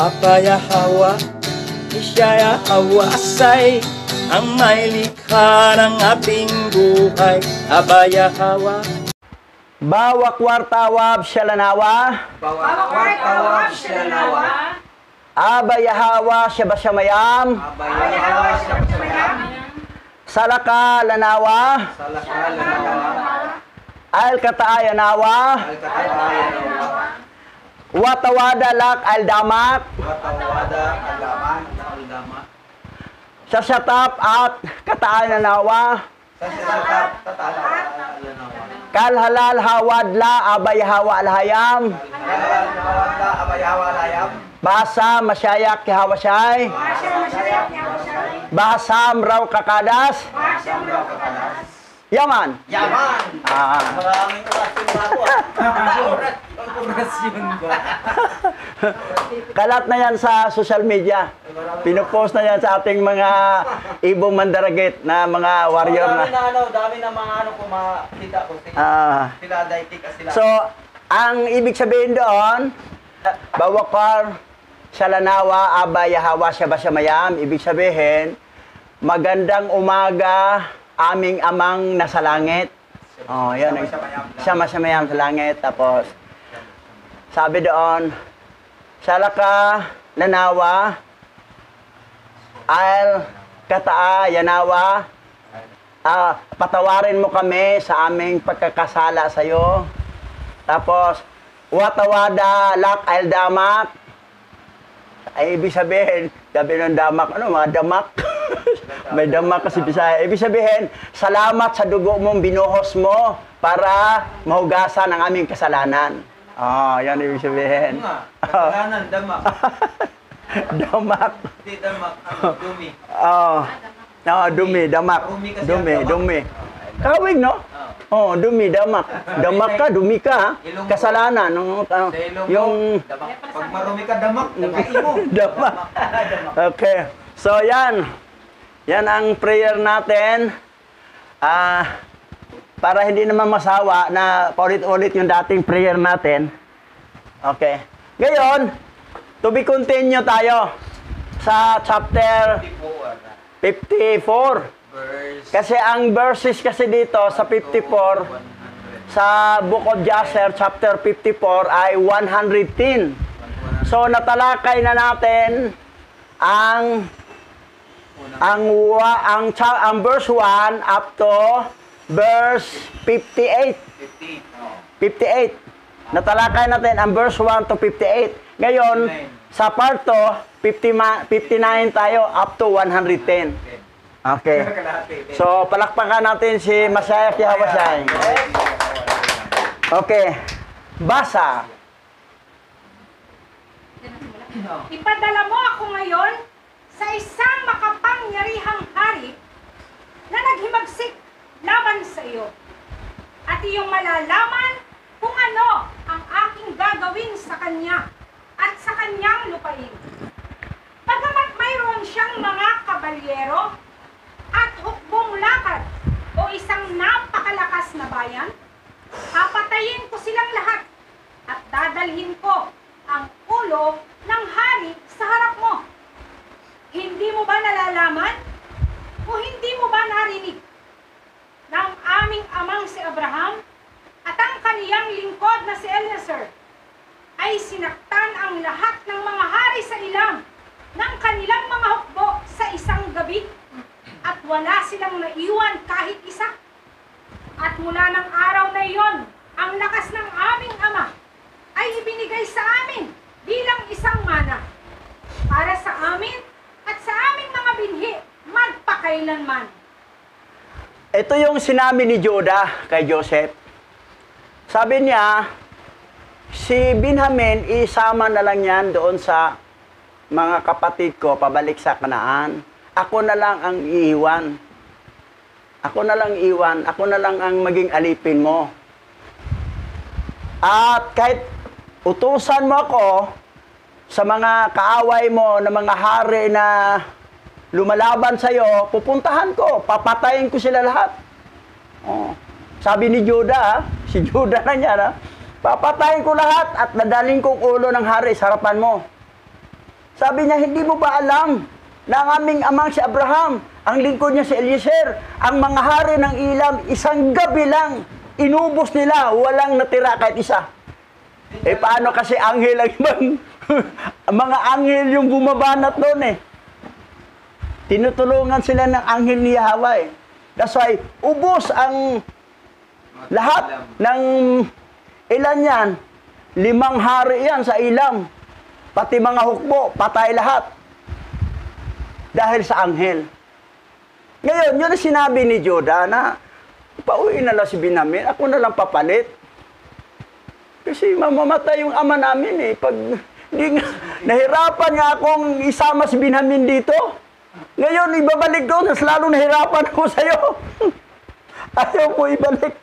Abaya Hawa, Ishaya Hawasay, ang may likha ng ating buhay. Abaya Hawa. Bawak wartawab shalanawa. Bawak wartawab shalanawa. Abaya Hawa syabasamayam. Abaya Hawa syabasamayam. Salaka lanawa. Salaka lanawa. Al kataaya nawa. Al kataaya nawa. Watawada lak al damak. Watawada al damak. Sa syatap at kataaya nawa. Sa syatap kataaya nawa. Kal halal hawadla abaya hawa al hayam. Halal hawadla abaya hawa al hayam. Bahasa masyayak kihawasay. Bahasa masyayak kihawasay. Bahasam raw kakadas. Bahasam raw kakadas. Yaman. Yaman. Maraming orasyon na ako. Orasyon ba? Kalat na yan sa social media. Pinupost na yan sa ating mga ibong mandaragit na mga warrior na. Dami na mga makita ko. Sila daitik sila. So, ang ibig sabihin doon, bawakar salanawa abaya hawa syabasamayam, ibig sabihin, magandang umaga aming amang nasa langit. Oh, yan. Syabasamayam sa langit. Tapos, sabi doon, salaka lanawa al kataa yanawa, patawarin mo kami sa aming pagkakasala sa iyo. Tapos, watawada lak al damak, ay ibig sabihin, sabi ng damak, ano mga damak? May damak kasi Bisaya. Ibig sabihin, salamat sa dugo mong binuhos mo para mahugasan ang aming kasalanan. Yan ibig sabihin. Kasalanan, damak. Damak. Hindi damak, dumi. Dumi, damak. Dumi. Kawig, no? Dumi, damak. Damak ka, dumi ka. Kasalanan. Yung... Pag marumi ka, damak. Damak. Okay. So, yan. Yan ang prayer natin. Para hindi naman masawa na paulit-ulit yung dating prayer natin. Okay. Ngayon, to be continue tayo sa chapter 54. Kasi ang verses kasi dito sa 54, sa Book of Jasher, chapter 54 ay 110. So, natalakay na natin ang verse 1 up to verse 58. 58. Natalakay natin ang verse 1 to 58. Ngayon, sa part 2, 59 tayo up to 110. Okay. So, palakpakan natin si Masaya Kihawasay. Okay. Basa. Ipadala mo ako ngayon sa isang makapangyarihang hari na naghimagsik laban sa iyo. At iyong malalaman kung ano ang aking gagawin sa kanya at sa kanyang lupain. Pagamat mayroon siyang mga kabalyero at hukbong lakad o isang napakalakas na bayan, papatayin ko silang lahat at dadalhin ko ang ulo ng hari sa harap mo. Hindi mo ba nalalaman o hindi mo ba narinig na ang aming amang si Abraham at ang kaniyang lingkod na si Eliezer ay sinaktan ang lahat ng mga hari sa ilang ng kanilang mga hukbo sa isang gabi at wala silang naiwan kahit isa. At mula ng araw na iyon, ang lakas ng aming ama ay ibinigay sa amin bilang isang mana para sa amin at sa aming mga binhi magpakailanman. Ito yung sinabi ni Judah kay Joseph. Sabi niya, si Benjamin, isama na lang yan doon sa mga kapatid ko pabalik sa Kanaan. Ako na lang ang iiwan. Ako na lang iwan. Ako na lang ang maging alipin mo. At kahit utusan mo ako sa mga kaaway mo na mga hari na lumalaban sa iyo, pupuntahan ko, papatayin ko sila lahat. Sabi ni Judah, si Judah na niya, papatayin ko lahat at dadalhin ko ulo ng hari sa harapan mo. Sabi niya, hindi mo ba alam na ang aming amang si Abraham, ang lingkod niya si Eliezer, ang mga hari ng Ilam, isang gabi lang, inubos nila, walang natira kahit isa. Eh, paano kasi anghel ang ibang, mga anghel yung bumabanat doon eh. Tinutulungan sila ng anghel ni Yahweh eh. That's why, ubos ang lahat ng ilan yan, 5 hari yan sa Ilam. Pati mga hukbo, patay lahat. Dahil sa anghel. Ngayon, yun ang sinabi ni Judah na pauwi na lang si Benjamin, ako na lang papalit. Kasi mamamatay yung ama namin eh. Pag nahirapan nga akong isama si Benjamin dito, ngayon ibabalik ko, mas lalo nahirapan ako sa'yo. Ayaw mo ibalik.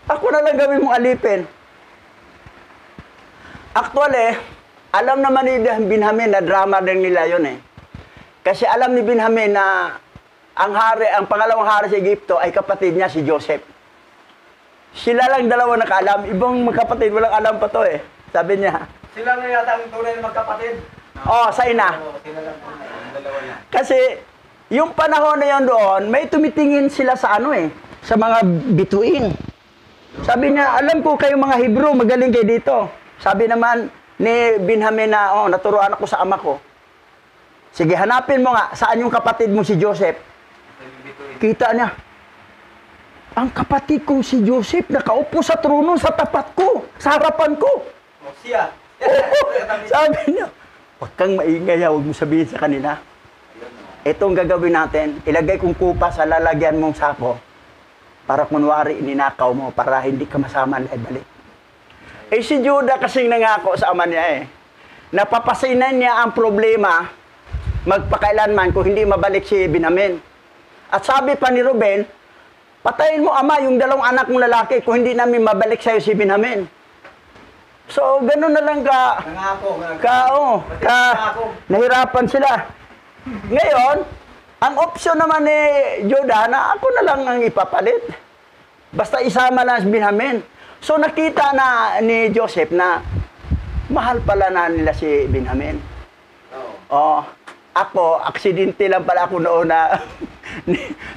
Ako na lang gawin mong alipin. Actually, alam naman ni Benjamin na drama din nila yun eh. Kasi alam ni Benjamin na ang pangalawang hari sa Egypto ay kapatid niya si Joseph. Sila lang dalawa nakaalam. Ibang magkapatid, walang alam pa to eh. Sabi niya. Sila na yata ang tunay na magkapatid. Sa ina. Sila lang ang dalawa na. Kasi, yung panahon na yun doon, may tumitingin sila sa sa mga bituin. Sabi niya, alam ko kayo mga Hebrew, magaling kayo dito. Sabi naman ni Benjamin na, naturuan ako sa ama ko. Sige, hanapin mo nga, saan yung kapatid mo si Joseph? Kita niya. Ang kapatid ko si Joseph, nakaupo sa trono sa tapat ko, sa harapan ko. Siya. Sabi niya, huwag kang maingay, huwag mo sabihin sa kanila. Itong gagawin natin, ilagay kong kupa sa lalagyan mong sako para kunwari ininakaw mo, para hindi ka masama na ibalik. Eh si Judah kasing nangako sa ama niya eh. Napapasinan niya ang problema magpakailanman kung hindi mabalik si Benjamin. At sabi pa ni Ruben, patayin mo ama yung 2 anak mong lalaki kung hindi namin mabalik sa'yo si Benjamin. So, gano'n na lang nahirapan sila. Ngayon, ang opsyon naman ni Judah na ako na lang ang ipapalit. Basta isama lang si Benjamin. So, nakita na ni Joseph na mahal pala na nila si Benjamin. Ako, aksidente lang pala ako noon na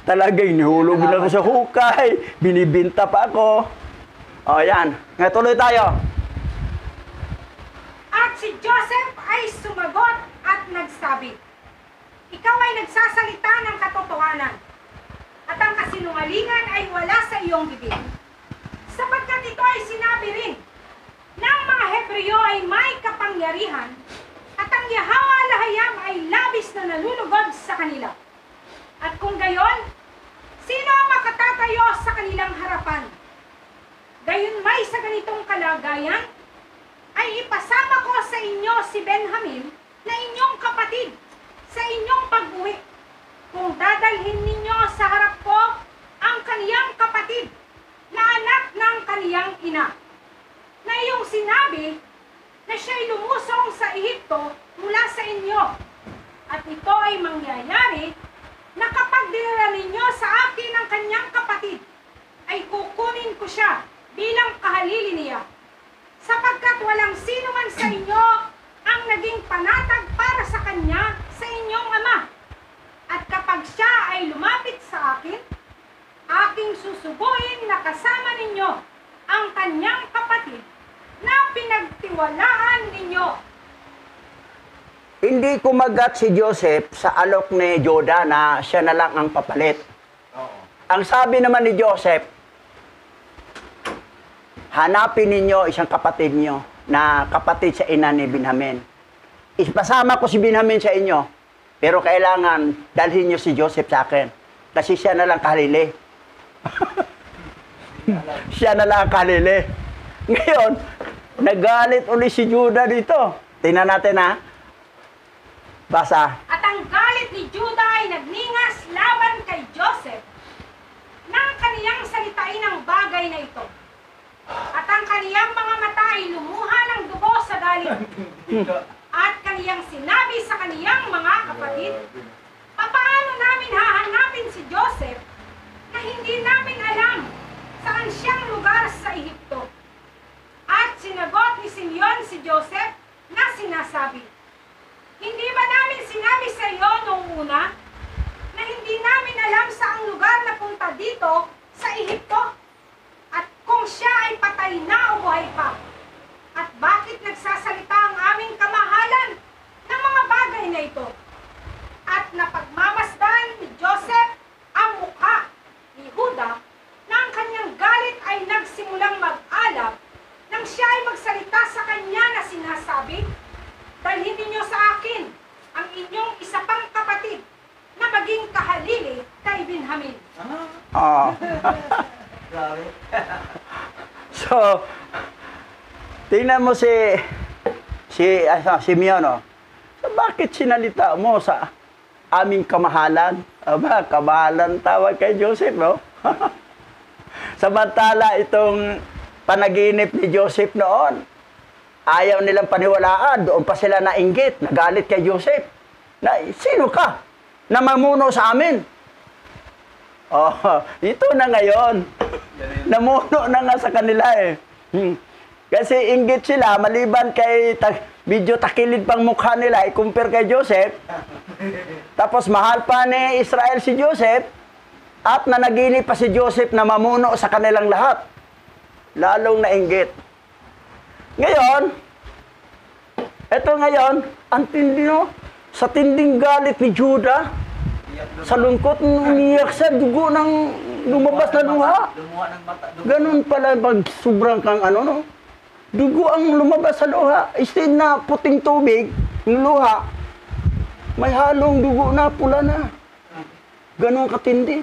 talagang nihulog na ako sa hukay, binibinta pa ako. Yan. Ngayon, tuloy tayo. At si Joseph ay sumagot at nagsabi, ikaw ay nagsasalita ng katotohanan, at ang kasinungalingan ay wala sa iyong bibig. Sapagkat ito ay sinabi rin ng mga Hebreo ay may kapangyarihan, at ang Yahweh Lahayam ay labis na nalulugod sa kanila. At kung gayon, sino ang makatatayo sa kanilang harapan? Gayon may sa ganitong kalagayan, ay ipasama ko sa inyo si Benjamin na inyong kapatid sa inyong pag-uwi. Kung dadalhin ninyo sa harap ko ang kaniyang kapatid na anak ng kaniyang ina, na iyong sinabi na siya'y lumusong sa Ehipto mula sa inyo. At ito ay mangyayari na kapag dinala ninyo sa akin ang kanyang kapatid, ay kukunin ko siya bilang kahalili niya. Sapagkat walang sino man sa inyo ang naging panatag para sa kanya sa inyong ama. At kapag siya ay lumapit sa akin, aking susubuin na kasama ninyo ang kanyang kapatid na pinagtiwalaan ninyo. Hindi kumagat si Joseph sa alok ni Judah na siya na lang ang papalit. Ang sabi naman ni Joseph, hanapin ninyo isang kapatid niyo na kapatid sa ina ni Benjamin. Ipasama ko si Benjamin sa inyo, pero kailangan dalhin niyo si Joseph sa akin. Kasi siya na lang kahalili. Siya na lang kahalili. Ngayon, nagalit uli si Judah dito. Tingnan natin ha. Basa. At ang galit ni Judah ay nagningas laban kay Joseph nang kaniyang salitain ang bagay na ito. At ang kaniyang mga mata ay lumuha ng dugo sa galit. At kaniyang sinabi sa kaniyang mga kapatid, papaano namin hahanapin si Joseph na hindi namin alam saan siyang lugar sa Ehipto? At sinagot ni Simeon si Joseph na sinasabi, hindi ba una na hindi namin alam saang lugar na punta dito sa Ehipto at kung siya ay patay na o buhay pa. At bakit nagsasalita ang aming kamahalan ng mga bagay na ito? At napagmamasdan ni Joseph ang mukha ni Juda na ang kanyang galit ay nagsimulang mag-alab nang siya ay magsalita sa kanya na sinasabi, dalhin ninyo sa akin ang inyong isa pang kapatid na maging kahalili kay Benjamin. Oh. Grabe. So, tingnan mo si Simeon, oh. So, bakit sinalita mo sa aming kamahalan? Aba, kamahalan tawag kay Joseph, no? Samantala, itong panaginip ni Joseph noon, ayaw nilang paniwalaan, doon pa sila nainggit, nagalit kay Joseph. Na, sino ka na mamuno sa amin? Oh, ito na ngayon. Namuno na nga sa kanila eh. Kasi inggit sila, maliban kay medyo takilid pang mukha nila, i-compare kay Joseph. Tapos mahal pa ni Israel si Joseph, at nanaginip pa si Joseph na mamuno sa kanilang lahat. Lalong nainggit. Ngayon, eto ngayon, ang tindi, no? Sa tinding galit ni Judah, sa lungkot, umiyak siya, dugo ng lumabas na luha. Lumuha ng mata. Ganun pala pag sobrang kang ano, no? Dugo ang lumabas sa luha. Instead na puting tubig, yung luha, may halong dugo na, pula na. Ganun katindi.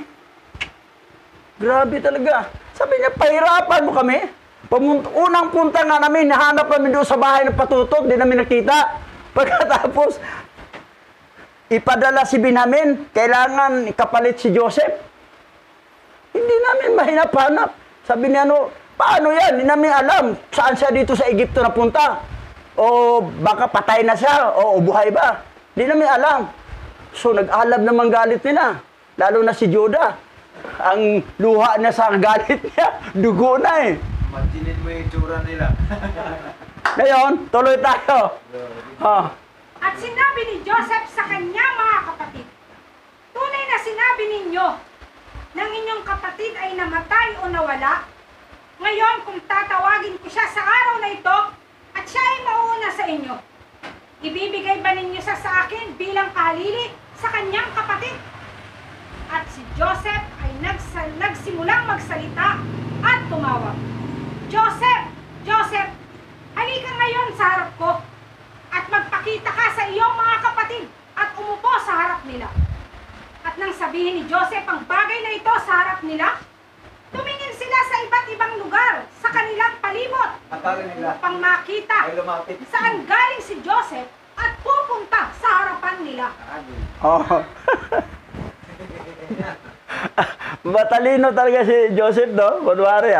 Grabe talaga. Sabi niya, pahirapan mo kami. Unang punta nga namin, nahanap namin doon sa bahay ng patutok, di namin nakita. Pagkatapos, ipadala si Benjamin, kailangan ikapalit si Joseph. Hindi namin mahinap-hanap. Sabi niya, no, paano yan? Hindi namin alam saan siya dito sa Egypto napunta. O baka patay na siya, o buhay ba? Hindi namin alam. So, nag-alab naman galit nila. Lalo na si Judah. Ang luha niya sa galit niya, dugo na eh. Imaginin mo yung tsura nila. Ngayon, tuloy tayo. At sinabi ni Joseph sa kanyang mga kapatid, tunay na sinabi ninyo nang inyong kapatid ay namatay o nawala. Ngayon, kung tatawagin ko siya sa araw na ito at siya ay mauuna sa inyo, ibibigay ba ninyo siya sa akin bilang kahalili sa kanyang kapatid? At si Joseph ay nagsimulang magsalita at tumawag. Joseph! Joseph! Halika ngayon sa harap ko at magpakita ka sa iyong mga kapatid at umupo sa harap nila. At nang sabihin ni Joseph ang bagay na ito sa harap nila, tumingin sila sa iba't ibang lugar sa kanilang palibot Akala nila upang makita ay lumapit. saan galing si Joseph at pupunta sa harapan nila. Oh. Matalino talaga si Joseph, no? Kunwari,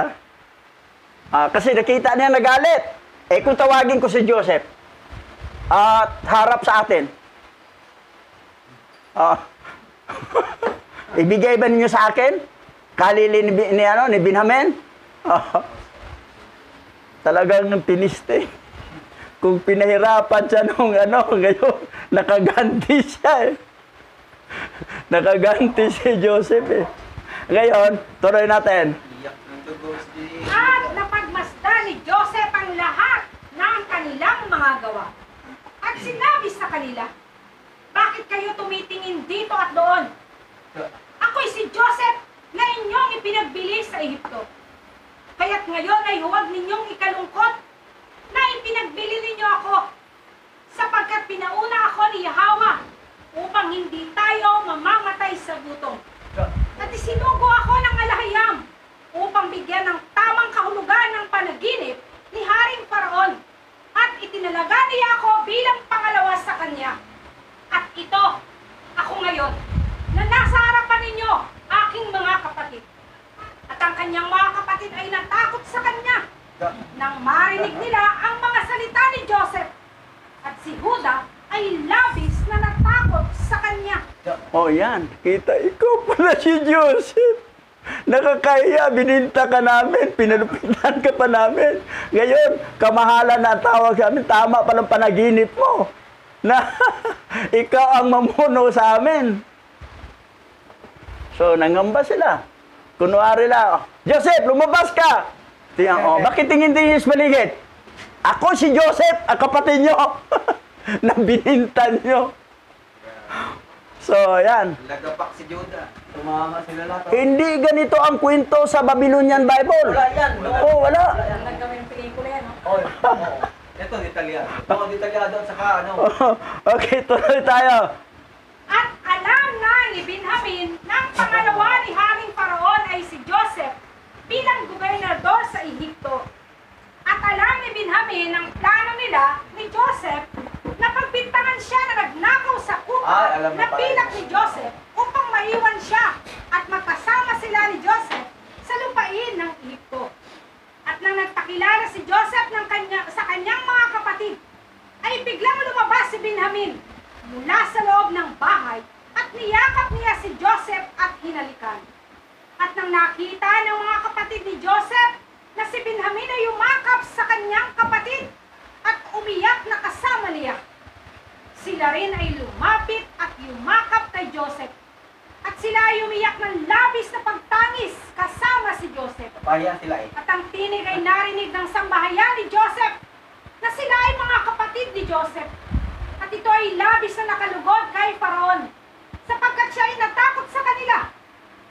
kasi nakita niya nagalit. Eh, kung tawagin ko si Joseph, at harap sa atin, ibigay ba ninyo sa akin? Kalili ni Benjamin? Talagang piniste. Kung pinahirapan siya nung ngayon, nakaganti siya eh. Nakaganti si Joseph eh. Ngayon, tuloy natin. Iyak ng dugo si... At napagmasdan ni Joseph ang lahat ng kanilang mga gawa. At sinabi sa kanila, bakit kayo tumitingin dito at doon? Ako'y si Joseph na inyong ipinagbili sa Ehipto. Kaya't ngayon ay huwag ninyong ikalungkot na ipinagbili ninyo ako, sapagkat pinauna ako ni Yahweh upang hindi tayo mamamatay sa gutom. At isinugo ako ng alahayam upang bigyan ng tamang kahulugan ng panaginip ni Haring Faraon. At itinalaga niya ako bilang pangalawa sa kanya. At ito, ako ngayon, na nasa harapan ninyo, aking mga kapatid. At ang kanyang mga kapatid ay natakot sa kanya nang marinig nila ang mga salita ni Joseph. At si Judah ay labis na natakot sa kanya. Oh, yan. Kita, ikaw pala si Joseph. Nakakahiya, bininta ka namin, pinalupitan ka pa namin. Ngayon, kamahalan na tawag sa amin, tama palang panaginip mo. na ikaw ang mamuno sa amin. So, nangamba sila. Kunwari lang, Joseph, lumabas ka! Tingnan, bakit tingin-tingin sa paligid? Ako si Joseph, ang kapatid nyo. Na binintan nyo. So, yan. Lagapak si Judah. Tumama sila lahat. Hindi ganito ang kwento sa Babylonian Bible. Wala yan. Oh, wala. Ang nagawin ng pelikula yan, no? Oo. Ito, Detalya. Ito, Detalya doon saka ano. Okay, tuloy tayo. At alam na ni Benjamin na ang pangalawa ni Haring Paraon ay si Joseph bilang gobernador sa Ehipto. At alam ni Benjamin ang plano nila ni Joseph na pagbintangan siya na nagnakaw sa kupa alam na na pala pilak yun. ni Joseph upang maiwan siya at magkasama sila ni Joseph sa lupain ng Ehipto. At nang nagpakilala si Joseph sa kanyang mga kapatid, ay biglang lumabas si Benjamin mula sa loob ng bahay at niyakap niya si Joseph at hinalikan. At nang nakita ng mga kapatid ni Joseph na si Benjamin ay yumakap sa kanyang kapatid at umiyak na kasama niya, sila rin ay lumapit at yumakap kay Joseph. At sila ay umiyak ng labis na pagtangis kasama si Joseph. Pahiya sila eh. At ang tinig ay narinig ng sambahayan ni Joseph na sila ay mga kapatid ni Joseph. At ito ay labis na nakalugod kay Paraon sapagkat siya ay natakot sa kanila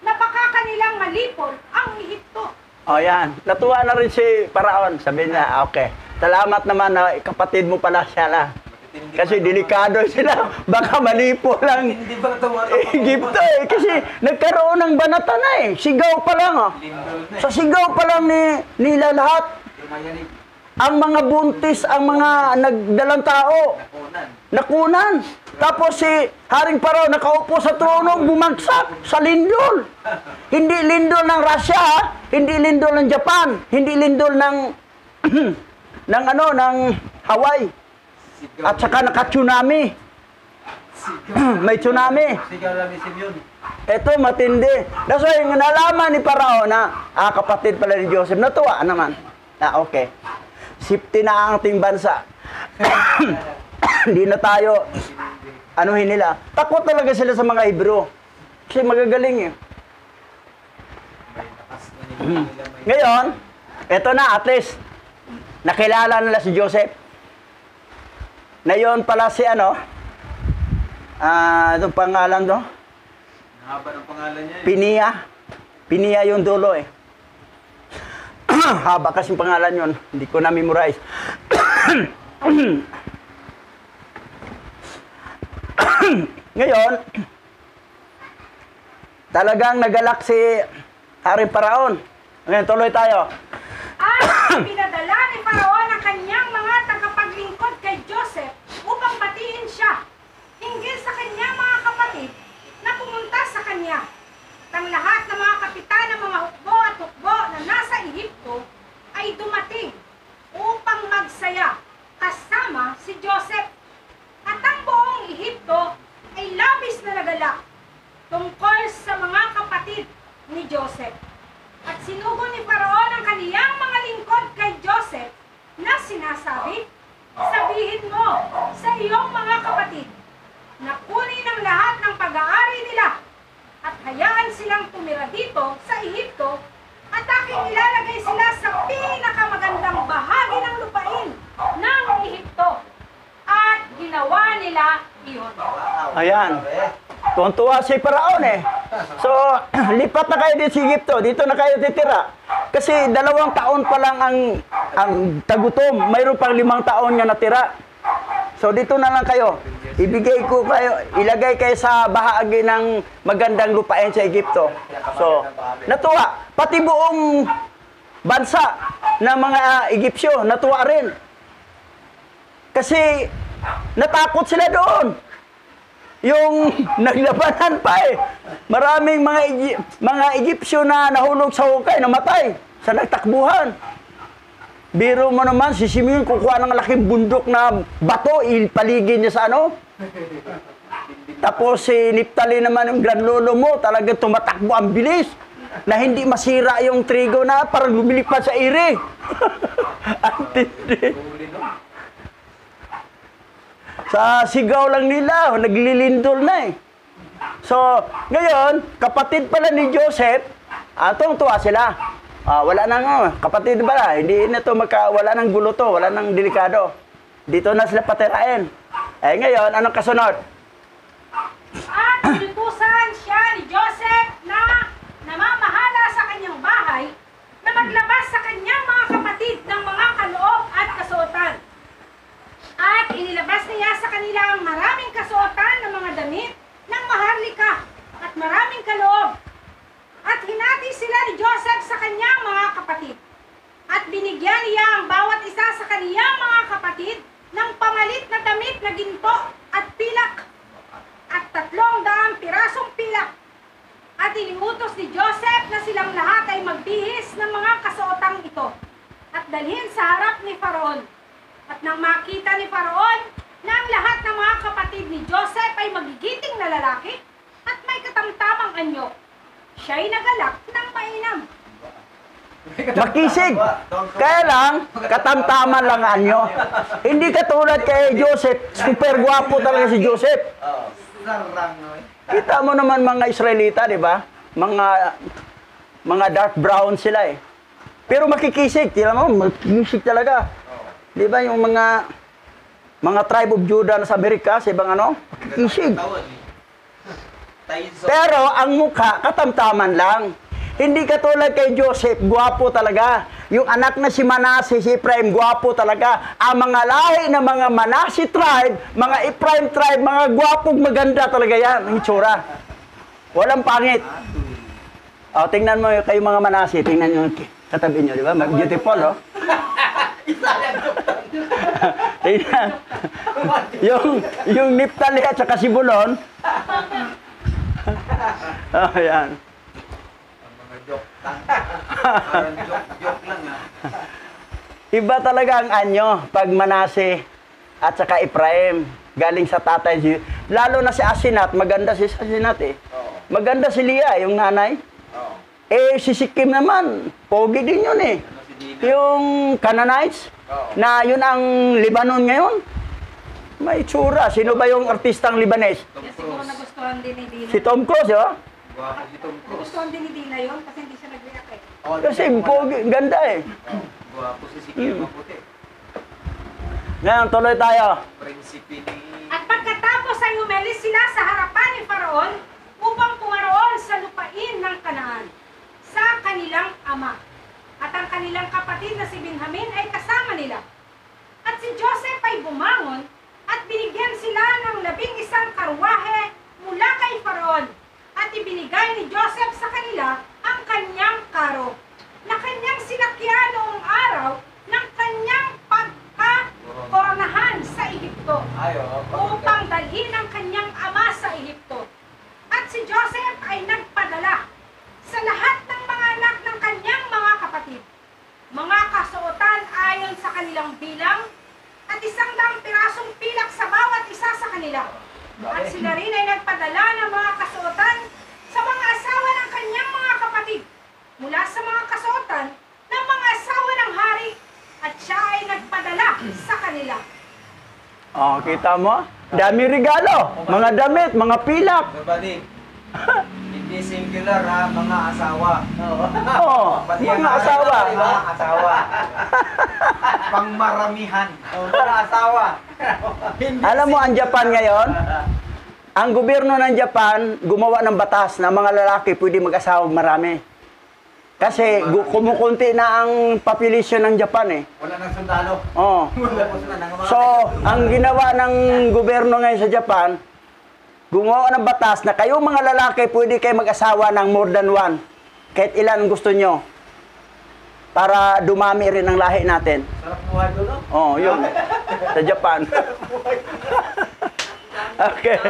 na baka kanilang malipol ang Ehipto. O yan, natuwa na rin si Paraon. Sabi niya, okay, salamat naman na kapatid mo pala siya na. Kasi delikado sila, baka malipo lang Hindi ba tumatakot? Egypto eh. Kasi nagkaroon ng banata na eh. Sigaw pa lang oh. Lindol na eh. Sa sigaw pa lang nila lahat. Tumayanig. Ang mga buntis, ang mga nagdalang tao, Nakunan. nakunan. Tapos si Haring Paraon nakaupo sa trono, bumagsak sa lindol. Hindi lindol ng Russia, ha? Hindi lindol ng Japan, hindi lindol ng ng Hawaii. Sigaw. At saka naka-tsunami. May tsunami. Sigaw lang ni Simeon. Ito matindi. That's why nalaman ni Paraon na kapatid pala ni Joseph. Natuwa naman. Okay. Safety na ang ating bansa. Hindi na tayo anuhin nila. Takot talaga sila sa mga Hebrew. Kasi magagaling eh. Ngayon, eto na at least nakilala nila si Joseph. Na yun pala si itong pangalan to? Haba ng pangalan niya eh. Pinia. Pinia yung dulo eh. Haba kasing pangalan yun. Hindi ko na-memorize. Ngayon, talagang nagalak si Haring Paraon. Ngayon, tuloy tayo. At pinadala ni Paraon ang kanyang mga tagapaglingkod kay Joseph upang batiin siya hinggil sa kanyang mga kapatid na pumunta sa kanya. At ang lahat ng mga kapitan ng mga hukbo at hukbo na nasa Ehipto ay dumating upang magsaya kasama si Joseph. At ang buong Ehipto ay labis na nagalak tungkol sa mga kapatid ni Joseph. At sinugo ni Paraon ang kaniyang mga lingkod kay Joseph na sinasabi, sabihin mo sa iyong mga kapatid na kunin ang lahat ng pag-aari nila at hayaan silang tumira dito sa Ehipto at aking ilalagay sila sa pinakamagandang bahagi ng lupain ng Ehipto. At ginawa nila iyon. Ayan. Tuwan-tuwa si Paraon eh. So, lipat na kayo dito sa Egypto. Dito na kayo titira. Kasi 2 taon pa lang ang tagutom. Mayroon pang 5 taon nga natira. So, dito na lang kayo. Ibigay ko kayo, ilagay kayo sa bahagi ng magandang lupain sa Egypto. So, natuwa. Pati buong bansa ng mga Egyptyo, natuwa rin. Kasi, natakot sila doon. Yung naglabanan pa eh. Maraming mga Egyptyo na nahulog sa hukay, namatay sa nagtakbuhan. Biro mo naman, si Simeon kukuha ng laking bundok na bato, ipaligid niya sa Tapos si Naphtali naman, yung granlolo mo, talagang tumatakbo ang bilis. Na hindi masira yung trigo na parang lumilipad sa iri. Ang tindi. Sa sigaw lang nila, naglilindol na eh. So, ngayon, kapatid pala ni Joseph, tuwa sila. Wala nang, kapatid pala, hindi na to wala nang gulo to, wala nang delikado. Dito na sila patirain. Ngayon, anong kasunod? At inutusan siya ni Joseph na namamahala sa kanyang bahay na maglabas sa kanyang mga kapatid ng mga kaloob at kasuotan. At inilabas niya sa kanila ang maraming kasuotan ng mga damit ng maharlika at maraming kaloob. At hinati sila ni Joseph sa kanyang mga kapatid. At binigyan niya ang bawat isa sa kaniyang mga kapatid ng pamalit na damit na ginto at pilak at 300 pirasong pilak. At iniutos ni Joseph na silang lahat ay magbihis ng mga kasuotang ito at dalhin sa harap ni Faraon. At nang makita ni Faraon na ang lahat ng mga kapatid ni Joseph ay magigiting na lalaki at may katamtamang anyo, siya'y nagalak ng mainam. Makisig. Kaya lang, katamtaman lang anyo. Hindi katulad kay Joseph. Super gwapo talaga si Joseph. Kita mo naman mga Israelita, di ba? Mga dark brown sila eh. Pero makikisig. Tila mo, makikisig talaga. Di ba yung mga tribe of Judah sa Amerika, sa ibang makikisig. Pero ang mukha, katamtaman lang. Hindi katulad kay Joseph, gwapo talaga. Yung anak na si Manase, si Ephraim, gwapo talaga. Ang mga lahi na mga Manase tribe, mga Ephraim tribe, mga gwapong maganda talaga yan, ang itsura. Walang pangit. Tingnan mo kayo mga Manase, tingnan nyo katabi nyo, di ba? Beautiful, oh. Tingnan. Yung Naphtali at saka Sibulon. Yan. Joke lang Iba talaga ang anyo pag Manase at saka Ephraim galing sa tatay. Lalo na si Asenat, maganda si Asenat eh. Maganda si Leah, yung nanay. Si Sikim naman, pogi din yun eh. Yung Canaanites, na yun ang Lebanon ngayon. May itsura. Sino ba yung artistang Libanese? Siguro nagustuhan din ni Dina. Si Tom Cruise, oh. Nagustuhan din ni Dina yun kasi hindi siya nag-react eh. Kasi pogi, ganda eh. Gwapo si Sikim, maputi. Ngayon, tuloy tayo. Prinsipe ni... At pagkatapos ay umalis sila sa harapan ni Faraon upang pumaroon sa lupain ng Kanaan sa kanilang ama. At ang kanilang kapatid na si Benjamin ay kasama nila. At si Joseph ay bumangon at binigyan sila ng 11 karwahe mula kay Faraon. At ibinigay ni Joseph sa kanila ang kanyang karo na kanyang sinakyan noong araw ng kanyang pagkakoronahan sa Ehipto upang dalhin ang kanyang ama sa Ehipto. At si Joseph ay nagpadala sa lahat ng mga anak ng kanyang mga kapatid, mga kasuotan ayon sa kanilang bilang, at 100 pirasong pilak sa bawat isa sa kanila. At sila rin ay nagpadala ng mga kasuotan sa mga asawa ng kanyang mga kapatid, mula sa mga kasuotan ng mga asawa ng hari, at siya ay nagpadala sa kanila. Kita mo? Dami regalo. Mga damit, mga pilak. Nobody. Hindi singular ha, mga asawa. Pati mga ang asawa. Mga asawa. Pangmaramihan. Mga asawa. Alam mo, ang Japan ngayon, ang gobyerno ng Japan gumawa ng batas na mga lalaki pwede mag-asawa marami. Kasi kumukunti na ang population ng Japan eh. Wala nang sundalo. So, ang ginawa ng gobyerno ngayon sa Japan, gumawa ng batas na kayo mga lalaki pwede kayo mag-asawa ng more than one. Kahit ilan gusto nyo. Para dumami rin ang lahi natin. Sarap buhay doon, Yun. Sa Japan. Okay.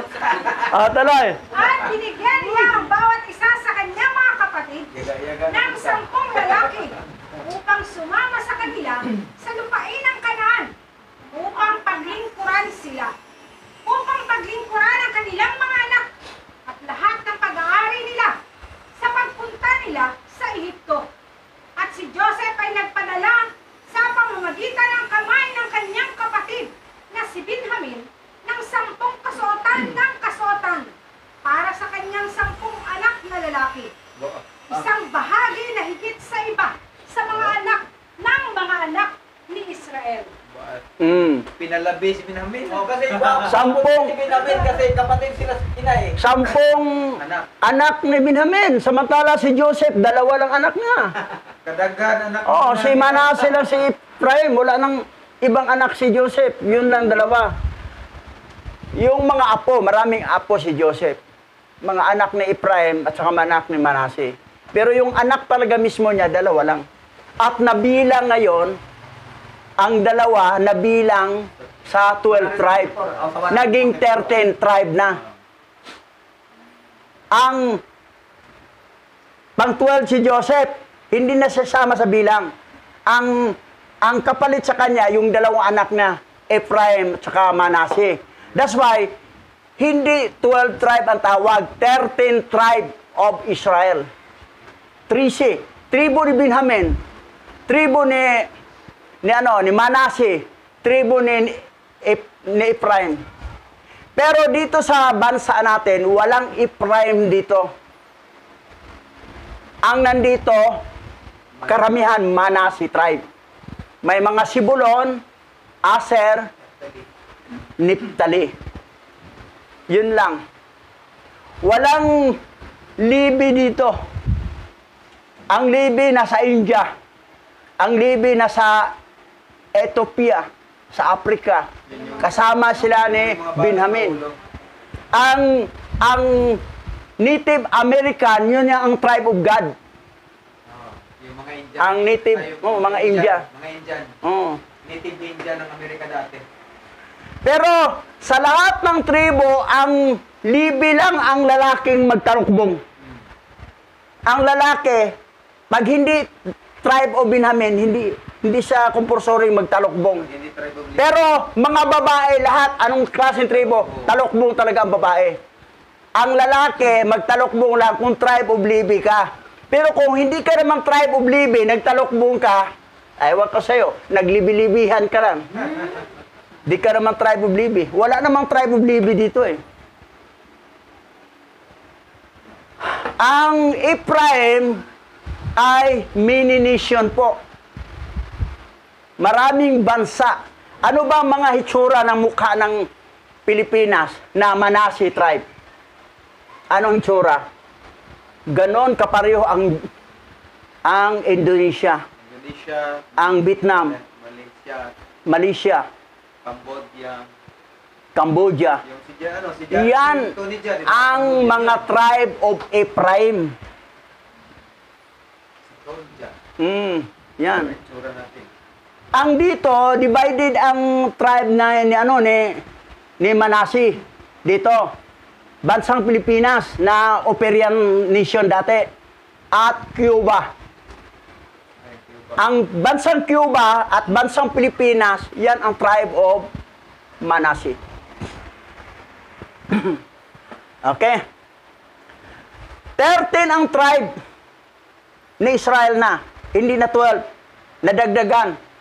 Tuloy. At binigyan niya ang bawat isa sa kanyang mga kapatid ng 10 lalaki upang sumama sa kanila sa lupain ng Kanaan upang paglingkuran sila. Upang paglingkuran ang kanilang mga anak at lahat ng pag-aari nila sa pagpunta nila sa Ehipto. At si Joseph ay nagpadala sa pamamagitan ng kamay ng kanyang kapatid na si Benjamin ng Israel. Pinalabi si Binyamin. Oh, kasi Sampung. si Binyamin kasi kapatid sila sa inay. 10 Anak. anak ni Benjamin. Samantala si Joseph, 2 lang anak niya. Kadaghan anak. Oo, si Manase lang si Ephraim. Wala nang ibang anak si Joseph. Yun lang 2. Yung mga apo, maraming apo si Joseph. Mga anak ni Ephraim at saka anak ni Manase. Pero yung anak talaga mismo niya, 2 lang. At nabilang ngayon, ang 2 nabilang sa 12 tribe. Naging 13 tribe na. Ang pang 12 si Joseph, hindi na sasama sa bilang. Ang kapalit sa kanya, yung 2 anak na, Ephraim at saka Manase. That's why, hindi 12 tribe ang tawag, 13 tribe of Israel. 13. Tribo ni Benjamin, tribo ni Manase, tribo ni Ephraim. Pero dito sa bansa natin, walang Ephraim dito. Ang nandito, karamihan Manase tribe. May mga Sibulon, Aser, Naphtali. Yun lang. Walang Levi dito. Ang Levi nasa India. Ang Levi nasa Ethiopia, sa Africa. Kasama sila ni Benjamin. Ang Native American, yun yung ang tribe of God. Yung mga Indian. Ang native, mga India. Mga Indian. Oh. Native Indian ng Amerika dati. Pero sa lahat ng tribo, ang Levi lang ang lalaking magtalukbong. Ang lalaki, pag hindi tribe o Benjamin, hindi siya compulsory magtalukbong. Hindi tribe of Pero mga babae, lahat, anong klaseng tribo, talukbong talaga ang babae. Ang lalaki, magtalukbong lang kung tribe of Levi ka. Pero kung hindi ka namang tribe of Levi, nagtalukbong ka, ewan ko sa'yo, naglibi-libihan ka lang. Di ka naman tribe of Levi. Wala namang tribe of Levi dito eh. Ang Ephraim ay mini nation po. Maraming bansa. Ano ba ang mga hitsura ng mukha ng Pilipinas na Manase tribe? Anong hitsura? Ganon kapareho ang Indonesia, Indonesia, ang Vietnam, Malaysia, Cambodia. Yung si Yan Tunisia, di ba? ang mga tribe of Ephraim. Tunisia. Yan. Ang itsura natin. Ang dito, divided ang tribe na ni Manase. Dito, bansang Pilipinas na Operian Nation dati. At Cuba. Ang bansang Cuba at bansang Pilipinas, yan ang tribe of Manase. Okay? 13 ang tribe ni Israel na. Hindi na 12. Nadagdagan.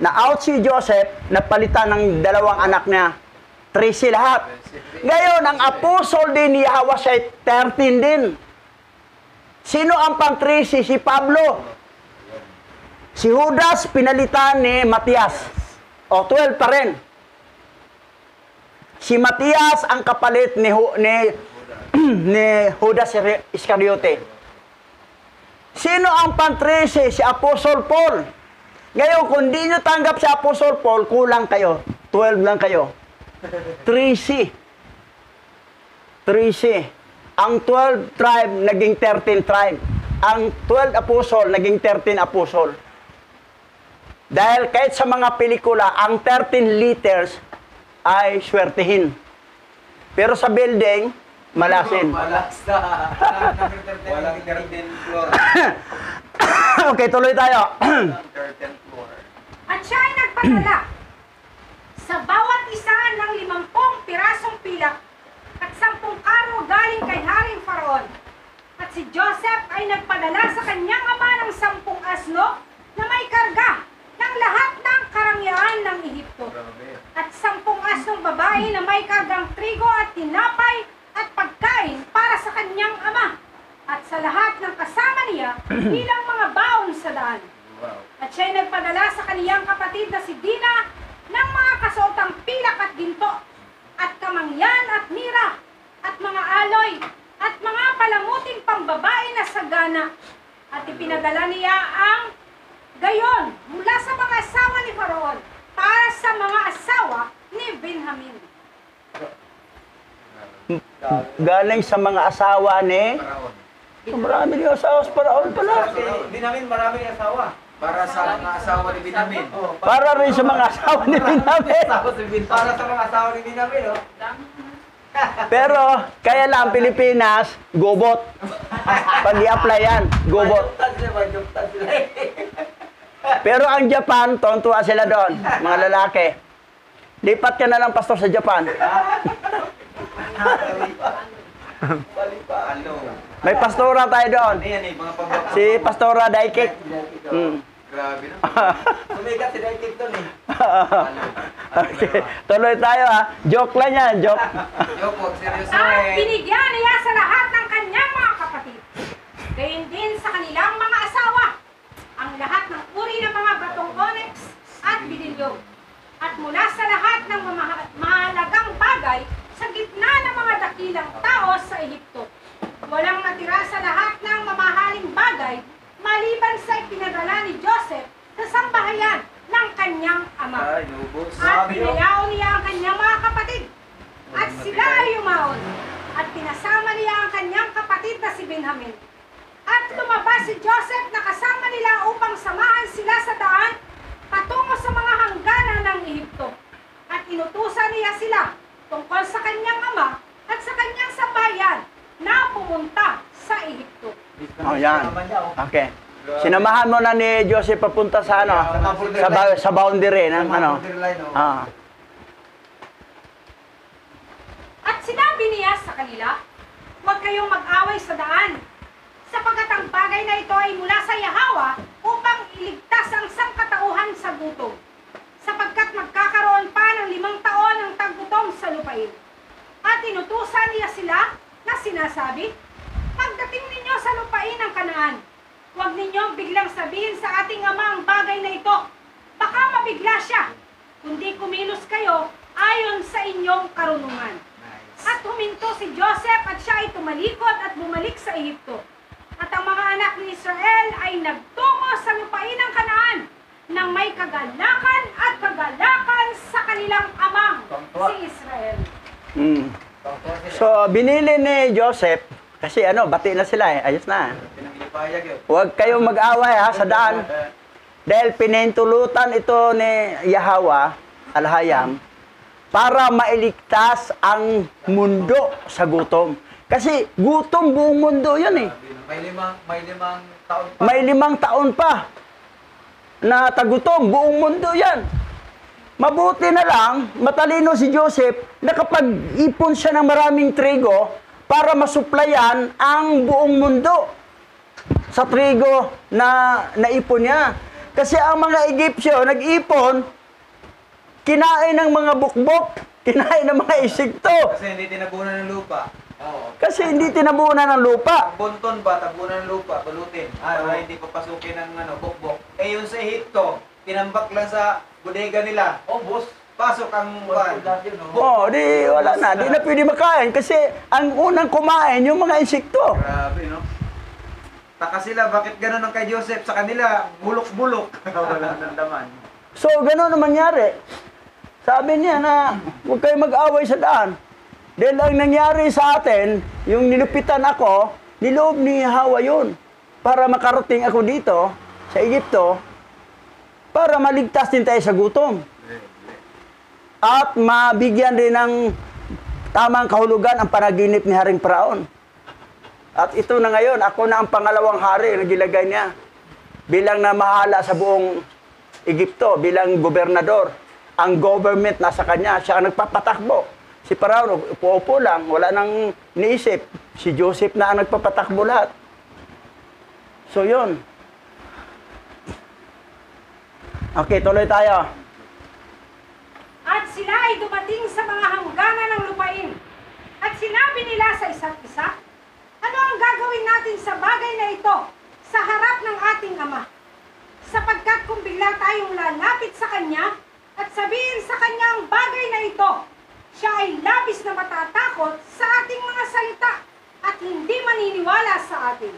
Na-out si Joseph, napalitan ng 2 anak niya. 13 lahat. Ngayon, ang apostle din ni Yahweh ay 13 din. Sino ang pang-13? Si Pablo. Si Judas, pinalitan ni Matias. O, 12 pa rin. Si Matias ang kapalit ni Judas Iscariote. Sino ang pang-13? Si Apostle Paul. Ngayon, kung di nyo tanggap si Apostle Paul, kulang kayo. 12 lang kayo. 13. Ang 12 tribe, naging 13 tribe. Ang 12 apostle, naging 13 apostle. Dahil kahit sa mga pelikula, ang 13 letters ay swertihin. Pero sa building, malasin. Malasta. Walang 13 floor. Okay, tuloy tayo. 13 floor. At siya ay nagpadala sa bawat isa ng 50 pirasong pilak at 10 karo galing kay Haring Faraon. At si Joseph ay nagpadala sa kanyang ama ng 10 asno na may karga ng lahat ng karangyaan ng Ehipto. At 10 asnong babae na may kargang trigo at tinapay at pagkain para sa kanyang ama. At sa lahat ng kasama niya bilang mga baon sa daan. At At siya'y nagpadala sa kaniyang kapatid na si Dina ng mga kasuotang pilak at ginto, at kamangyan at mira, at mga aloy, at mga palamuting pambabae na sagana. At ipinadala niya ang gayon mula sa mga asawa ni Faraon para sa mga asawa ni Benjamin. Galing sa mga asawa ni... Marami yung asawa sa Paraon pala. Kasi Benjamin maraming asawa. Para sa mga asawa ni Benjamin. Para rin sa mga asawa ni Benjamin. Para sa mga asawa ni Benjamin, oh. Pero, kaya lang Pilipinas, gobot. Pag i-apply yan, gobot. Majuktan sila. Pero ang Japan, tontuwa sila doon, mga lalaki. Lipat ka na lang pastor sa Japan. Ano? May pastora tayo doon. Ano yan eh, mga pabak. Si Pastora Daikik. Grabe na. Sumikat si Daikik doon eh. Okay, tuloy tayo ha. Joke lang yan, joke. Joke, huwag seryoso At eh. binigyan niya sa lahat ng kanyang mga kapatid, gayon din sa kanilang mga asawa, ang lahat ng uri ng mga batong onyx at bidilyo. At mula sa lahat ng mahalagang bagay sa gitna ng mga dakilang tao sa Ehipto, walang natira sa lahat ng mamahaling bagay maliban sa ipinadala ni Joseph sa sambahayan ng kanyang ama. Ay, nubos. At pinayaon niya ang kanyang mga kapatid. At sila ay yumaon. At pinasama niya ang kanyang kapatid na si Benjamin. At lumabas si Joseph na kasama nila upang samahan sila sa daan patungo sa mga hangganan ng Ehipto. At inutusan niya sila tungkol sa kanyang ama at sa kanyang sambahayan na pumunta sa Ehipto. Oh, yan. Okay. Sinamahan mo na ni Joseph papunta sa ano? Sa boundary ng ano? Ah. At sinabi niya sa kanila, huwag kayong mag-away sa daan, sapagkat ang bagay na ito ay mula sa Yahweh upang iligtas ang sangkatauhan sa gutom, sapagkat magkakaroon pa ng 5 taon ang taggutom sa lupain. At inutusan niya sila na sinasabi, pagdating ninyo sa lupain ng Kanaan, huwag ninyong biglang sabihin sa ating ama ang bagay na ito, baka mabigla siya, kundi kumilos kayo ayon sa inyong karunungan. At huminto si Joseph at siya ay tumalikod at bumalik sa Ehipto. At ang mga anak ni Israel ay nagtungo sa lupain ng Kanaan nang may kagalakan at kagalakan sa kanilang amang si Israel. So, binili ni Joseph, kasi ano, bati na sila eh, ayos na. Pinangipayag yun. Huwag kayong mag-away ha, sa daan. Dahil pinintulutan ito ni Yahweh, Al-Hayam, para mailigtas ang mundo sa gutom. Kasi gutom buong mundo yan eh. May limang taon pa. May 5 taon pa na tagutom, buong mundo yan. Mabuti na lang, matalino si Joseph, nakapag-ipon siya ng maraming trigo para masuplayan ang buong mundo sa trigo na naipon niya. Kasi ang mga Egyptyo, nag-ipon, kinain ng mga bukbok, kinain ng mga insekto. Kasi hindi tinabunan ng lupa. Oo. Kasi hindi tinabunan ng lupa. Bunton ba, tabunan ng lupa, balutin. Para hindi papasukin ng bukbok. Eh yun sa Ehipto, tinambak lang sa bodega nila. Oh, boss. Pasok ang buwan. Oh, di wala na, di na pwede makain kasi ang unang kumain yung mga insekto. Grabe, no? Taka sila, bakit gano'n ang kay Joseph? Sa kanila, bulok-bulok. Wala ng laman. So, gano'n ang mangyari. Sabi niya na huwag kayo mag-away sa daan. Dahil ang nangyari sa atin, yung nilupitan ako, niloob ni Hawa yun. Para makarating ako dito, sa Egypto, para maligtas din tayo sa gutom. At mabigyan din ng tamang kahulugan ang panaginip ni Haring Paraon. At ito na ngayon, ako na ang pangalawang hari na gilagay niya. Bilang namahala sa buong Egypto, bilang gobernador. Ang government nasa kanya, siya ang nagpapatakbo. Si Paraon, upo-upo lang, wala nang niisip. Si Joseph na ang nagpapatakbo lahat. So, yun. Okay, tuloy tayo. At sila ay dumating sa mga hangganan ng lupain. At sinabi nila sa isa't isa, ano ang gagawin natin sa bagay na ito sa harap ng ating ama? Sapagkat kung bigla tayong lalapit sa kanya at sabihin sa kanya ang bagay na ito, siya ay labis na matatakot sa ating mga salita at hindi maniniwala sa atin.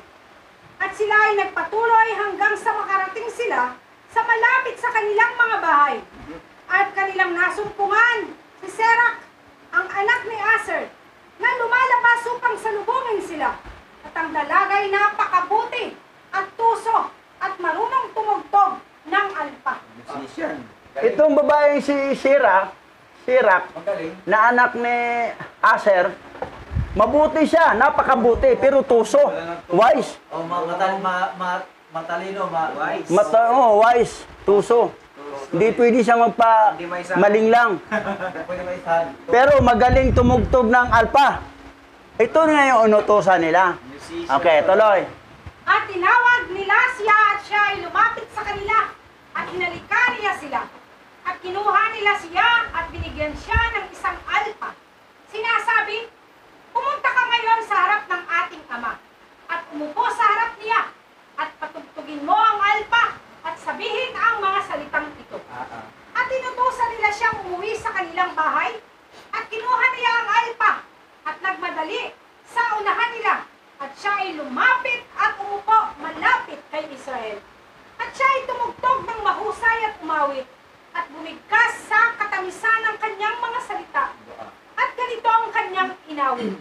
At sila ay nagpatuloy hanggang sa makarating sila sa malapit sa kanilang mga bahay. At kanilang nasumpungan si Serach, ang anak ni Aser, na lumalabas upang salubungin sila. At ang dalaga ay napakabuti at tuso at marunong tumugtog ng alpa. Musician. Itong babaeng si Sirach, Magaling. na anak ni Aser, mabuti siya, napakabuti, pero tuso, wise. Matalino, wise. Wise, tuso. Hindi pwede siya maling lang. Pwede ba isahan? Pero magaling tumugtog ng alpa. Ito na yung unutusan nila. Musician. Okay, tuloy. At tinawag nila siya at siya ay lumapit sa kanila at hinalikan niya sila. At kinuha nila siya at binigyan siya ng isang alpa. Sinasabi, pumunta ka ngayon sa harap ng ating ama at umupo sa harap niya at patugtugin mo ang alpa at sabihin ang mga salitang ito. At inutusan nila siyang umuwi sa kanilang bahay at kinuha niya ang alpa at nagmadali sa unahan nila at siya ay lumapit at umupo malapit kay Israel. At siya ay tumugtog ng mahusay at umawit at bumigkas sa katamisan ng kanyang mga salita. At ganito ang kanyang inawit.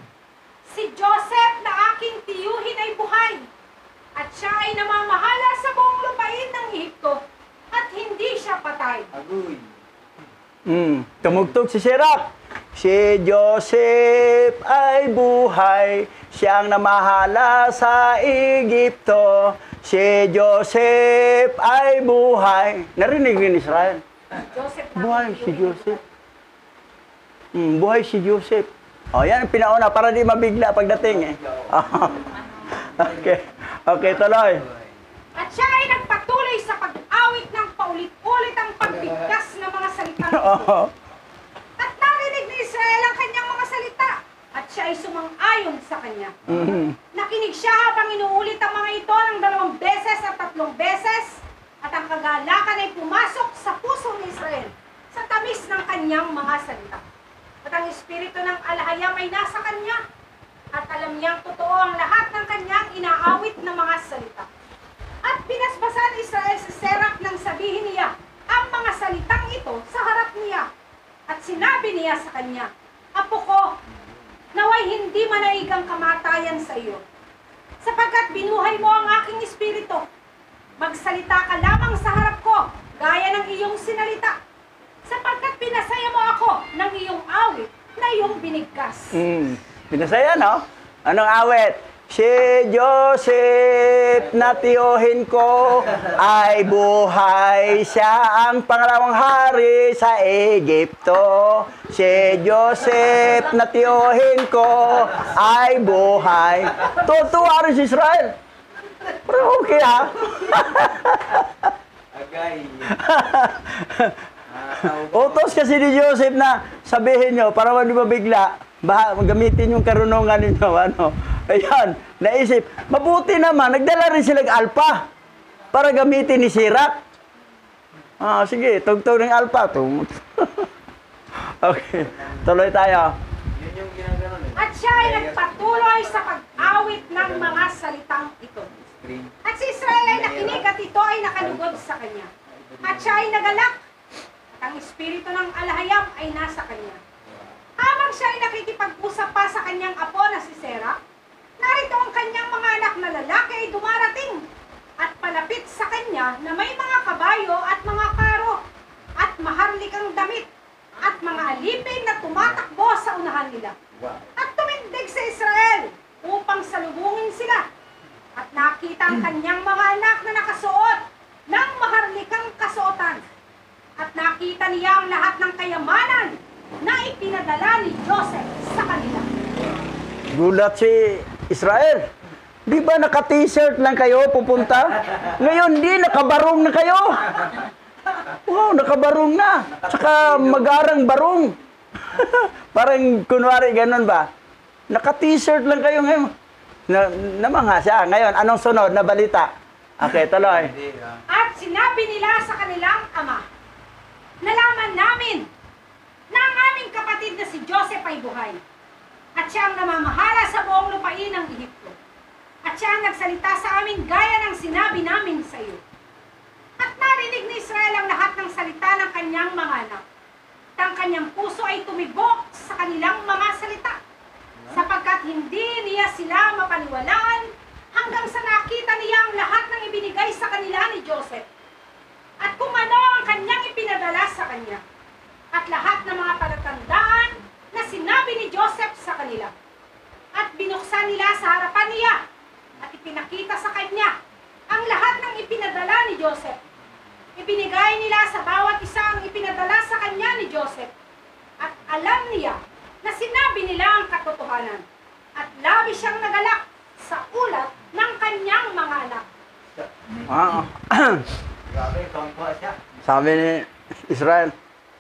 Si Joseph na aking tiyuhin ay buhay at siya ay namamahala sa buong lupain ng Ehipto at hindi siya patay. Agoy. Tumugtog si Sirach. Si Joseph ay buhay, siyang namahala sa Ehipto. Si Joseph ay buhay. Narinig ni Israel. Joseph na Buhay aking si tiyuhin. Joseph. Buhay si Joseph. O, yan ang pinauna para di mabigla pagdating eh. Okay. Okay, tuloy. At siya ay nagpatuloy sa pag-awit ng paulit-ulit ang pagbigkas ng mga salitang ito. Oo. At narinig ni Israel ang kanyang mga salita. At siya ay sumang-ayon sa kanya. Nakinig siya habang inuulit ang mga ito ng 2 beses at 3 beses. At ang kagalakan ay pumasok sa puso ni Israel sa tamis ng kanyang mga salita. At ang espiritu ng alahayam ay nasa kanya. At alam niyang totoo ang lahat ng kanyang inaawit na mga salita. At pinasbasan Israel si Serach nang sabihin niya ang mga salitang ito sa harap niya. At sinabi niya sa kanya, Apo ko, naway hindi manaigang kamatayan sa iyo. Sapagkat binuhay mo ang aking espiritu. Magsalita ka lamang sa harap ko, gaya ng iyong sinalita. Sapagkat pinasaya mo ako ng iyong awit na iyong binigkas. Pinasaya, no? Anong awit? Si Joseph na tiyuhin ko ay buhay. Siya ang pangalawang hari sa Ehipto. Si Joseph na tiyuhin ko ay buhay. Tutuwa rin si Israel. Pero okay ha? Agay. Utos kasi ni Joseph na sabihin nyo, para hindi mabigla, gamitin yung karunungan ninyo, ano. Ayan, naisip, mabuti naman, nagdala rin silang alpa para gamitin ni Sirach. Sige, tugtog ng alpa. Okay, tuloy tayo. Yun yung ginagano eh. At siya ay nagpatuloy sa pag-awit ng mga salitang ito. Screen. At si Israel ay nakinig at ito ay nakalugod sa kanya. At siya ay nagalak. At ang espiritu ng alahayam ay nasa kanya. Habang siya ay nakikipag-usap pa sa kanyang apo na si Serach, narito ang kanyang mga anak na lalaki ay dumarating at palapit sa kanya na may mga kabayo at mga karo at maharlikang damit at mga alipin na tumatakbo sa unahan nila. At tumindig sa Israel upang salubungin sila. At nakita ang kanyang mga anak na nakasuot ng maharlikang kasuotan. At nakita niya ang lahat ng kayamanan na ipinadala ni Joseph sa kanila. Gulat si Israel. Di ba naka-t-shirt lang kayo pupunta? Ngayon di, nakabarong na kayo. Wow, nakabarong na. Tsaka magarang barong. Parang kunwari ganun ba? Naka-t-shirt lang kayo ngayon. Namanga siya. Ngayon, anong sunod na balita? Okay, tuloy. At sinabi nila sa kanilang ama, nalaman namin na ang aming kapatid na si Joseph ay buhay, at siya ang namamahala sa buong lupain ng Ehipto. At siya ang nagsalita sa amin gaya ng sinabi namin sa iyo. At narinig ni Israel ang lahat ng salita ng kanyang mga anak. At ang kanyang puso ay tumibok sa kanilang mga salita, sapagkat hindi niya sila mapaniwalaan hanggang sa nakita niya ang lahat ng ibinigay sa kanila ni Joseph. At kung ano ang kanyang ipinadala sa kanya. At lahat ng mga palatandaan na sinabi ni Joseph sa kanila. At binuksan nila sa harapan niya at ipinakita sa kanya ang lahat ng ipinadala ni Joseph. Ibinigay nila sa bawat isa ang ipinadala sa kanya ni Joseph. At alam niya na sinabi nila ang katotohanan. At labis siyang nagalak sa ulat ng kanyang mga anak. Grabe, tonto siya. Sabi ni Israel,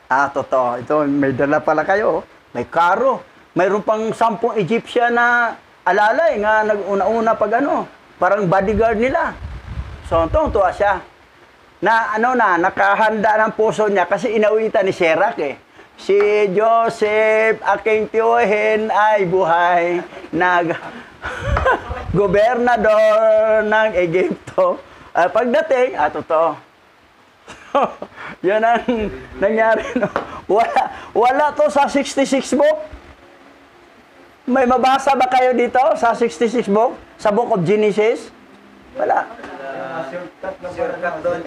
totoo. Ito, may dala pala kayo. May karo. Mayroon pang 10 Egyptian na alalay nga nag-una-una pag parang bodyguard nila. So, tuwa siya. Nakahanda ng puso niya kasi inauwitan ni Sherak eh. Si Joseph, aking tiyuhin ay buhay, gobernador ng Egypto. Pagdating, totoo. Yan ang nangyari. No? Wala to sa 66 book. May mabasa ba kayo dito sa 66 book? Sa Book of Genesis? Wala.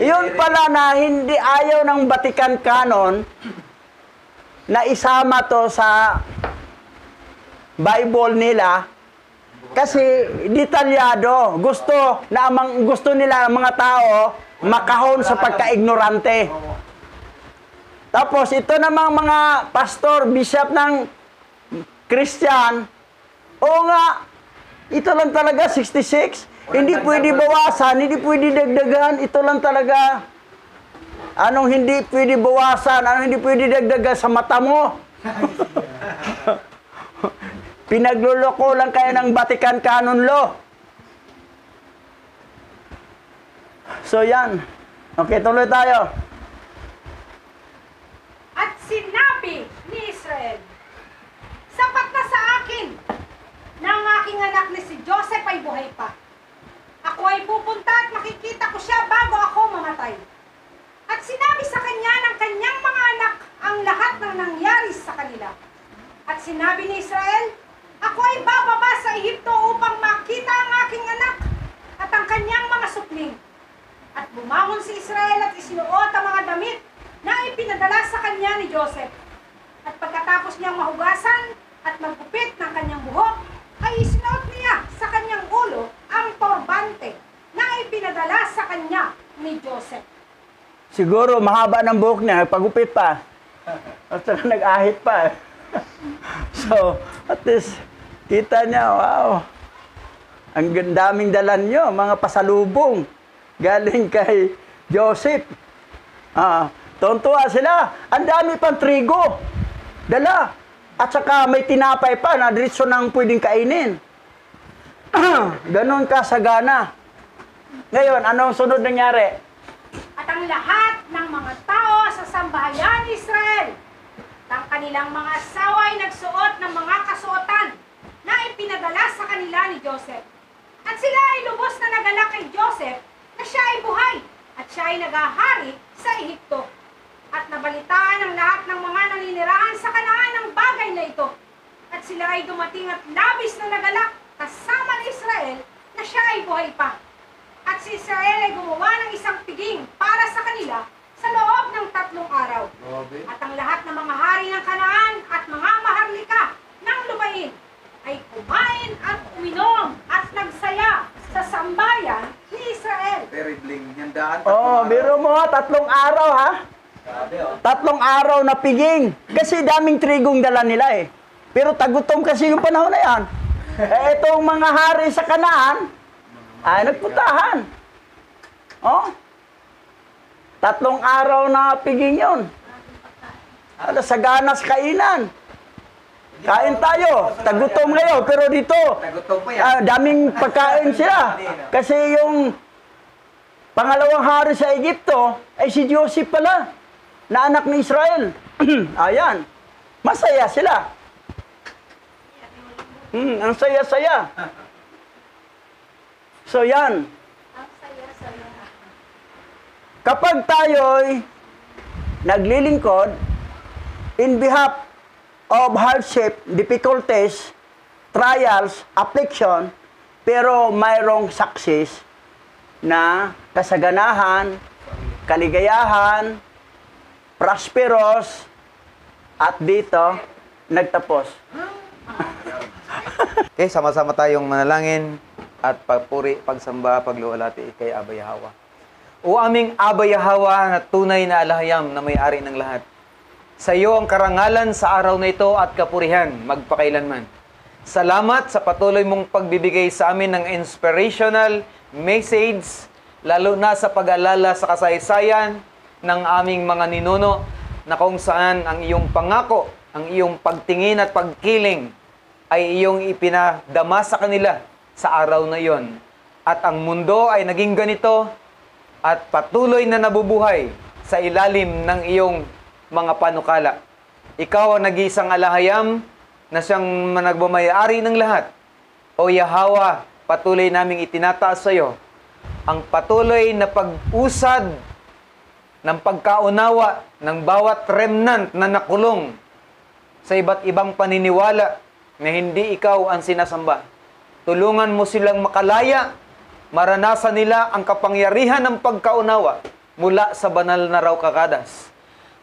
Yun pala na hindi ayaw ng Vatican Canon na isama to sa Bible nila kasi detalyado. Gusto nila ang mga tao makahon sa pagka-ignorante. Tapos ito namang mga pastor, bishop ng Christian, ito lang talaga 66. Hindi pwede bawasan, hindi pwede dagdagan, ito lang talaga. Anong hindi pwede bawasan, anong hindi pwede dagdagan sa mata mo? Pinagluloko lang kayo ng Vatican Canon Law. So yan. Okay, tuloy tayo. At sinabi ni Israel, sapat na sa akin na ang aking anak ni si Joseph ay buhay pa. Ako ay pupunta at makikita ko siya bago ako mamatay. At sinabi sa kanya ng kanyang mga anak ang lahat ng nangyari sa kanila. At sinabi ni Israel, ako ay bababa sa Ehipto upang makita ang aking anak at ang kanyang mga supling. At bumangon si Israel at isinuot ang mga damit na ipinadala sa kanya ni Joseph. At pagkatapos niyang mahugasan at magpupit ng kanyang buhok, ay isinuot niya sa kanyang ulo ang turbante na ipinadala sa kanya ni Joseph. Siguro mahaba ng buhok niya, pagupit pa. At saka nag-ahit pa. So, at least, kita niya, wow. Ang daming dalan niyo, mga pasalubong. Galing kay Joseph. Tontuwa sila. Ang dami pang trigo. Dala. At saka may tinapay pa na diretso nang pwedeng kainin. Ganon ka sagana. Ngayon, anong sunod nangyari? At ang lahat ng mga tao sa sambahayan ni Israel, ang kanilang mga asawa ay nagsuot ng mga kasuotan na ipinadala sa kanila ni Joseph. At sila ay lubos na nagalak kay Joseph na siya ay buhay at siya ay nagahari sa Ehipto. At nabalitaan ang lahat ng mga naninirahan sa Kanaan ng bagay na ito. At sila ay dumating at labis na nagalak kasama ni Israel na siya ay buhay pa. At si Israel ay gumawa ng isang piging para sa kanila sa loob ng 3 araw. At ang lahat ng mga hari ng Kanaan at mga maharlika ng lupain ay kumain at uminom at nagsaya sa sambayan ni Israel. Very bling. Handaan. Biro mo 3 araw ha. 3 araw na piging. Kasi daming trigong dala nila eh. Pero tagutom kasi yung panahon na yan. Itong mga hari sa Kanaan, ay nagputahan. 3 araw na piging yun. Sagana sa kainan. Kain tayo. Tagutom ngayon. Pero dito, Tagutom pa yan. daming pagkain sila. Kasi yung Pangalawang hari sa Egypto ay si Joseph pala, na anak ni Israel. Ayan, masaya sila. Ang saya-saya. So yan, Ang saya-saya. kapag tayo'y naglilingkod in behalf of hardship, difficulties, trials, affliction, pero mayroong success na kasaganahan, kaligayahan, prosperous, at dito, nagtapos. Okay, sama-sama tayong manalangin at pagpuri, pagsamba, pagluwalhati kay Abba Yahweh. O aming Abba Yahweh na tunay na alahayam na may-ari ng lahat. Sa iyo ang karangalan sa araw na ito at kapurihan magpakailanman. Salamat sa patuloy mong pagbibigay sa amin ng inspirational message, lalo na sa pag-alala sa kasaysayan ng aming mga ninuno na kung saan ang iyong pangako, ang iyong pagtingin at pagkiling ay iyong ipinadama sa kanila sa araw na iyon. At ang mundo ay naging ganito at patuloy na nabubuhay sa ilalim ng iyong mga panukala. Ikaw ang nag-iisang alahayam na siyang nagmamayari ng lahat. O Yahweh, patuloy naming itinataas sa iyo ang patuloy na pag-usad ng pagkaunawa ng bawat remnant na nakulong sa iba't ibang paniniwala na hindi ikaw ang sinasamba. Tulungan mo silang makalaya, maranasan nila ang kapangyarihan ng pagkaunawa mula sa banal na raw kakadas.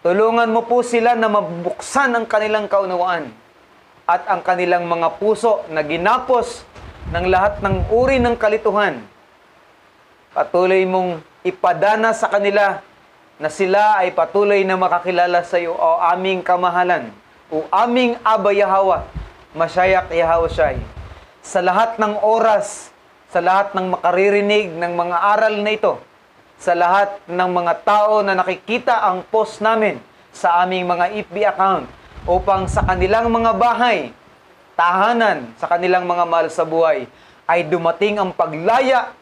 Tulungan mo po sila na mabuksan ang kanilang kaunawaan at ang kanilang mga puso na ginapos ng lahat ng uri ng kalituhan. Patuloy mong ipadana sa kanila na sila ay patuloy na makakilala sa iyo, o aming kamahalan, o aming Abba Yahweh, Mashiach Yahushai. Sa lahat ng oras, sa lahat ng makaririnig ng mga aral na ito, sa lahat ng mga tao na nakikita ang post namin sa aming mga FB account upang sa kanilang mga bahay, tahanan, sa kanilang mga mahal sa buhay, ay dumating ang paglaya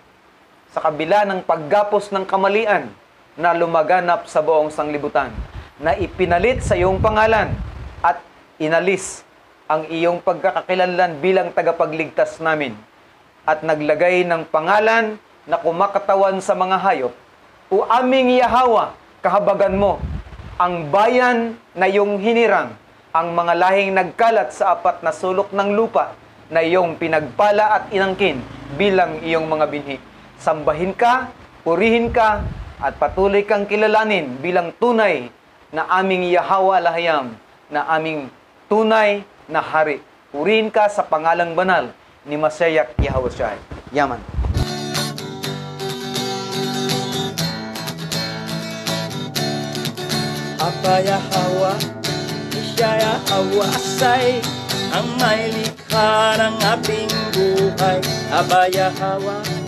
sa kabila ng paggapos ng kamalian na lumaganap sa buong sanglibutan, na ipinalit sa iyong pangalan at inalis ang iyong pagkakakilanlan bilang tagapagligtas namin at naglagay ng pangalan na kumakatawan sa mga hayop. O aming Yahweh, kahabagan mo ang bayan na iyong hinirang, ang mga lahing nagkalat sa apat na sulok ng lupa na iyong pinagpala at inangkin bilang iyong mga binhi. Sambahin ka, purihin ka, at patuloy kang kilalanin bilang tunay na aming Yahweh Lahayam, na aming tunay na hari. Purihin ka sa pangalang banal ni Mashiach Yahushua. Yaman. Abba Yahweh, siya Yahweh asay, ang may likha ng ating buhay. Abba Yahweh,